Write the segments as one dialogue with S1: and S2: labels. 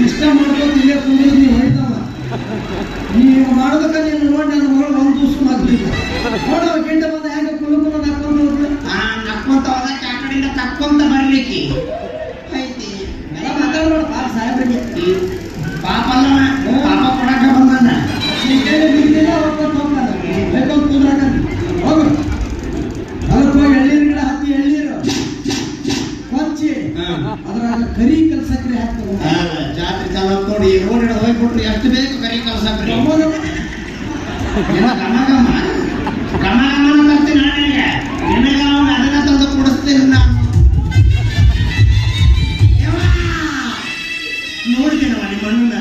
S1: ಇಷ್ಟ ಮಾಡ್ಬೋದು ಇಲ್ಲೇ ಕುಂದ್ರು ನೀವು ಹೇಳ್ತಾವ ನೀವು ಮಾಡೋದಕ್ಕೆ ನೀನು ನೋಡಿ ನನ್ನ ಮಗಳು ಒಂದು ದಿವಸ ಮಗ್ಲಿಲ್ಲ ನೋಡೋ ಗಿಡ್ಡ ಬಂದ ಹೆಂಗೆ ಕುಲುಕುಲ ನಕ್ಕೊಂಡು ಹೋಗ್ಲಿ
S2: ನಕ್ಕೊಂತ ಹೋದಕ್ಕೆ ಆ ಕಡೆಯಿಂದ ಕಕ್ಕೊಂತ ಬರ್ಲಿಕ್ಕೆ ಐತಿ
S1: ಎಲ್ಲ ಮಾತಾಡ್ಬೇಡ ಪಾಪ ಸಾಹೇಬ್ರಿಗೆ
S2: ಪಾಪ ಅಲ್ಲವ ಪಾಪ ಕೊಡಕ ಬಂದಾನ
S1: ಬಿದ್ದಿಲ್ಲ ಹೋಗ್ಕೊಂಡು ಹೋಗ್ತಾನೆ ಬೇಕೊಂದು ಕುಂದ್ರಾಕ ಹೋಗು ಅದಕ್ಕೆ ಹೋಗಿ ಎಳ್ಳೀರು ಗಿಡ ಹತ್ತಿ ಎಳ್ಳೀರು ಕೊಚ್ಚಿ ಅದ್ರಾಗ ಕರಿ ಕಲ್ಸಕ್ರೆ ಹಾಕ್ತಾರೆ
S2: ಜಾತ್ರೆ ಚಾಲು ನೋಡಿ ರೋಡ್ ಹೋಗ್ಬಿಟ್ರು ಎಷ್ಟು ಬೇಕು ಕರಿ ಕಲ್ಸಕ್ರಿ ಗಮಗಮ ಗಮಗಮನ ಬರ್ತೀನಿ ನಾನೇ ನಿನಗೆ ಅವನು ಅದನ್ನ ತಂದು ಕೊಡಿಸ್ತೀನಿ ನಾನು ನೋಡಿದ್ದೇನವ ನಿಮ್ಮ ಅಣ್ಣನ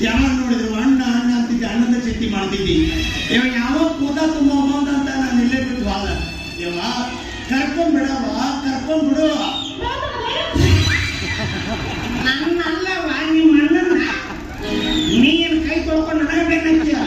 S2: ಯಾವಾಗ ನೋಡಿದ್ರು ಅಣ್ಣ ಅಣ್ಣ ಅಂತಿದ್ದೆ ಅಣ್ಣನ ಚಿಂತೆ ಮಾಡ್ತಿದ್ದಿ ಇವ ಯಾವ ಕೂದ ತುಂಬ ಅಂತ ನಾನು ಇಲ್ಲೇ ಬಿಟ್ಟು ಅಲ್ಲ ಇವ ಕರ್ಕೊಂಡ್ ಬಿಡವ ಕರ್ಕೊಂಡ್ ಬಿಡು ನನ್ನಲ್ಲವ ನಿಮ್ಮ ಅಣ್ಣನ ನೀನು ಕೈ ತೊಳ್ಕೊಂಡು ನನಗೆ ಬೇಕಂತೀಯ